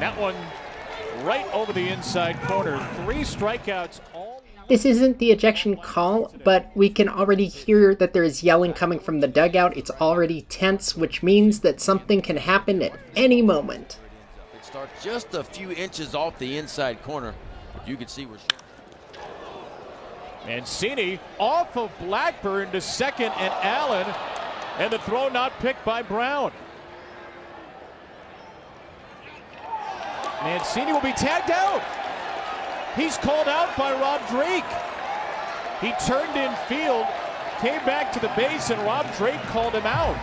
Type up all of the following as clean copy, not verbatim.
That one right over the inside corner. 3 strikeouts. This isn't the ejection call, but we can already hear that there is yelling coming from the dugout. It's already tense, which means that something can happen at any moment. It starts just a few inches off the inside corner. You can see where Mancini off of Blackburn to second and Allen, and the throw not picked by Brown. Mancini will be tagged out. He's called out by Rob Drake. He turned in field, came back to the base, and Rob Drake called him out.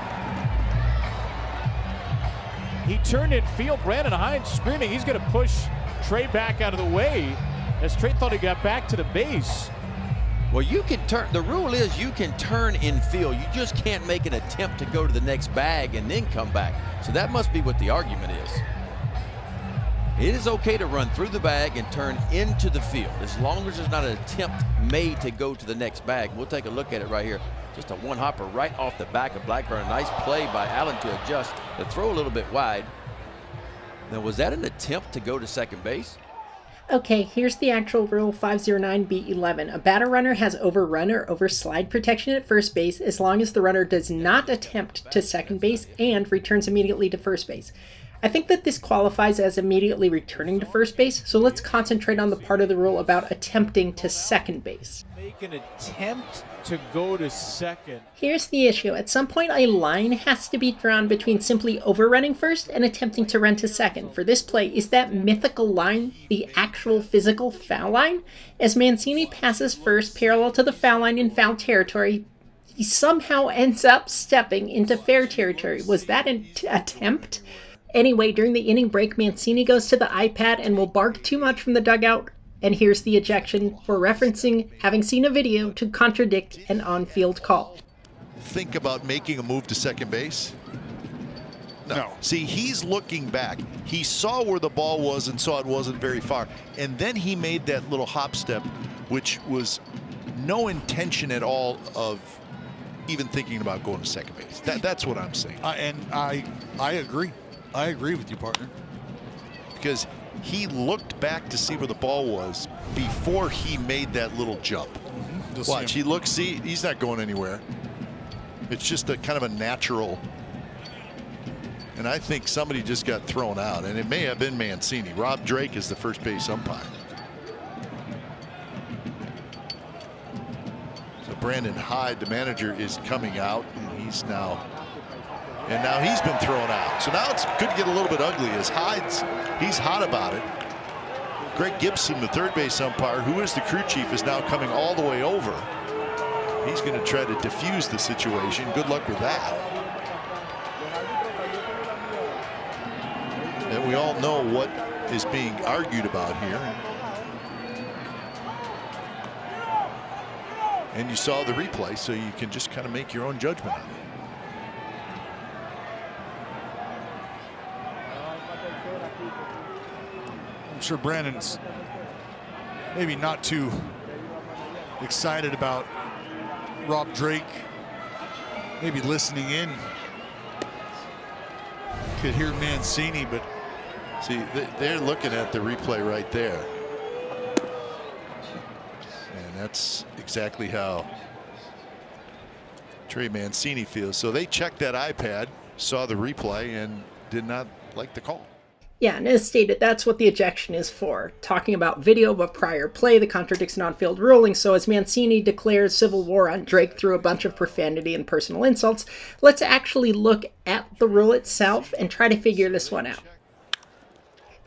He turned in field. Brandon Hyde screaming he's going to push Trey back out of the way as Trey thought he got back to the base. Well, you can turn. The rule is you can turn in field. You just can't make an attempt to go to the next bag and then come back. So that must be what the argument is. It is okay to run through the bag and turn into the field as long as there's not an attempt made to go to the next bag. We'll take a look at it right here. Just a one-hopper right off the back of Blackburn. Nice play by Allen to adjust the throw a little bit wide. Now, was that an attempt to go to second base? Okay, here's the actual rule 509B11. A batter runner has overrun or overslide protection at first base as long as the runner does not attempt to second base and returns immediately to first base. I think that this qualifies as immediately returning to first base, so let's concentrate on the part of the rule about attempting to second base. Make an attempt to go to second. Here's the issue. At some point, a line has to be drawn between simply overrunning first and attempting to run to second. For this play, is that mythical line the actual physical foul line? As Mancini passes first parallel to the foul line in foul territory, he somehow ends up stepping into fair territory. Was that an attempt? Anyway, during the inning break, Mancini goes to the iPad and will bark too much from the dugout. And here's the ejection for referencing having seen a video to contradict an on-field call. Think about making a move to second base? No. See, he's looking back. He saw where the ball was and saw it wasn't very far. And then he made that little hop step, which was no intention at all of even thinking about going to second base. That's what I'm saying. And I agree. I agree with you, partner. Because he looked back to see where the ball was before he made that little jump. Watch, he looks, see, he's not going anywhere. It's just a kind of a natural. And I think somebody just got thrown out, and it may have been Mancini. Rob Drake is the first base umpire. So Brandon Hyde, the manager, is coming out, and he's now. And now he's been thrown out. So now it's good to get a little bit ugly as he's hot about it. Greg Gibson, the third base umpire, who is the crew chief, is now coming all the way over. He's going to try to diffuse the situation. Good luck with that. And we all know what is being argued about here. And you saw the replay, so you can just kind of make your own judgment on it. I'm sure Brandon's maybe not too excited about Rob Drake maybe listening in. Could hear Mancini, but see, they're looking at the replay right there, and that's exactly how Trey Mancini feels. So they checked that iPad, saw the replay, and did not like the call. Yeah, and as stated, that's what the ejection is for. Talking about video of a prior play that contradicts an on-field ruling. So as Mancini declares civil war on Drake through a bunch of profanity and personal insults, let's actually look at the rule itself and try to figure this one out.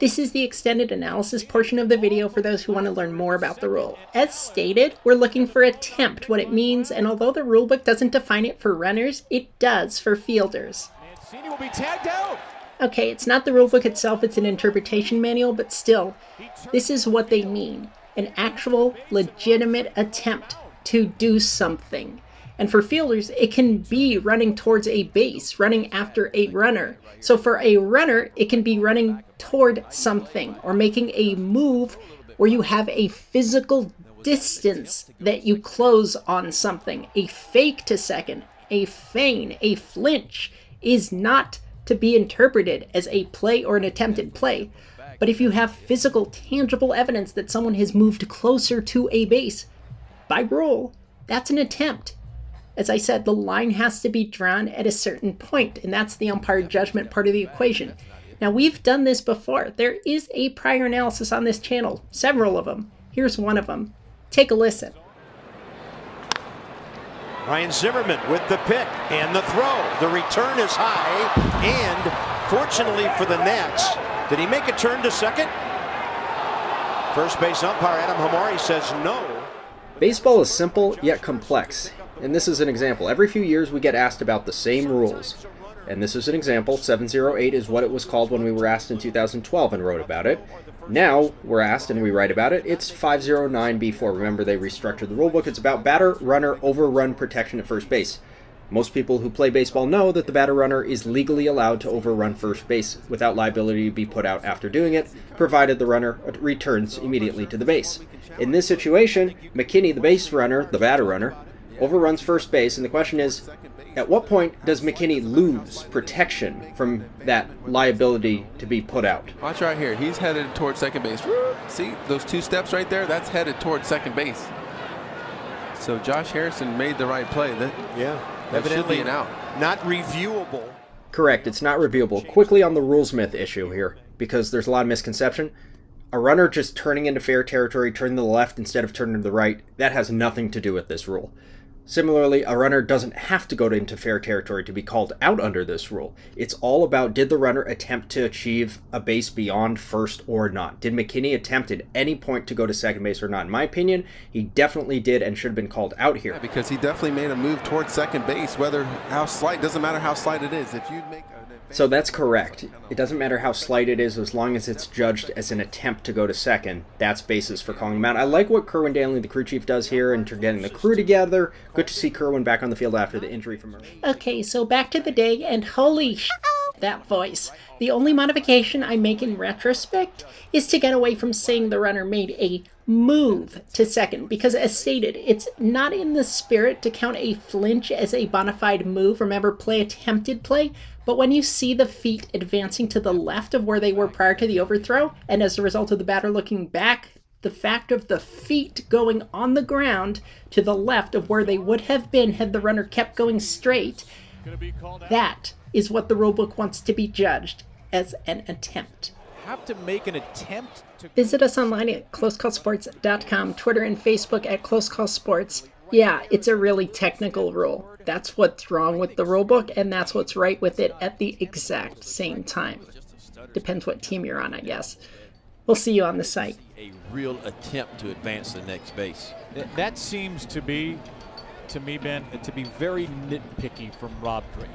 This is the extended analysis portion of the video for those who want to learn more about the rule. As stated, we're looking for attempt, what it means, and although the rulebook doesn't define it for runners, it does for fielders. Mancini will be tagged out. Okay, it's not the rulebook itself, it's an interpretation manual, but still, this is what they mean. An actual, legitimate attempt to do something. And for fielders, it can be running towards a base, running after a runner. So for a runner, it can be running toward something or making a move where you have a physical distance that you close on something. A fake to second, a feign, a flinch is not to be interpreted as a play or an attempted play. But if you have physical, tangible evidence that someone has moved closer to a base, by rule, that's an attempt. As I said, the line has to be drawn at a certain point, and that's the umpire judgment part of the equation. Now, we've done this before. There is a prior analysis on this channel, several of them. Here's one of them. Take a listen. Ryan Zimmerman with the pick and the throw. The return is high, and fortunately for the Nats, did he make a turn to second? First base umpire Adam Hamari says no. Baseball is simple yet complex, and this is an example. Every few years we get asked about the same rules, and this is an example. 708 is what it was called when we were asked in 2012 and wrote about it. Now we're asked and we write about it. It's 509B4. Remember, they restructured the rulebook. It's about batter-runner overrun protection at first base. Most people who play baseball know that the batter-runner is legally allowed to overrun first base without liability to be put out after doing it, provided the runner returns immediately to the base. In this situation, McKinney, the base runner, the batter-runner, overruns first base, and the question is, at what point does McKinney lose protection from that liability to be put out? Watch right here. He's headed towards second base. See those 2 steps right there? That's headed towards second base. So Josh Harrison made the right play. That evidently should be an out. Not reviewable. Correct. It's not reviewable. Quickly on the rules myth issue here, because there's a lot of misconception. A runner just turning into fair territory, turning to the left instead of turning to the right, that has nothing to do with this rule. Similarly, a runner doesn't have to go into fair territory to be called out under this rule. It's all about, did the runner attempt to achieve a base beyond first or not? Did McKinney attempt at any point to go to second base or not? In my opinion, he definitely did and should have been called out here. Yeah, because he definitely made a move towards second base, whether how slight, doesn't matter how slight it is. If you make So that's correct. It doesn't matter how slight it is as long as it's judged as an attempt to go to second. That's basis for calling him out. I like what Kerwin Danley, the crew chief, does here and getting the crew together. Good to see Kerwin back on the field after the injury from Murray. Okay, so back to the day, and holy that voice. The only modification I make in retrospect is to get away from saying the runner made a move to second, because as stated, it's not in the spirit to count a flinch as a bona fide move. Remember, play attempted play. But when you see the feet advancing to the left of where they were prior to the overthrow, and as a result of the batter looking back, the fact of the feet going on the ground to the left of where they would have been had the runner kept going straight, that is what the rulebook wants to be judged as an attempt. Have to make an attempt to visit us online at closecallsports.com, Twitter and Facebook at closecallsports. Yeah, it's a really technical rule. That's what's wrong with the rulebook, and that's what's right with it at the exact same time. Depends what team you're on, I guess. We'll see you on the site. A real attempt to advance to the next base. That seems to be, to me, Ben, to be very nitpicky from Rob Drake.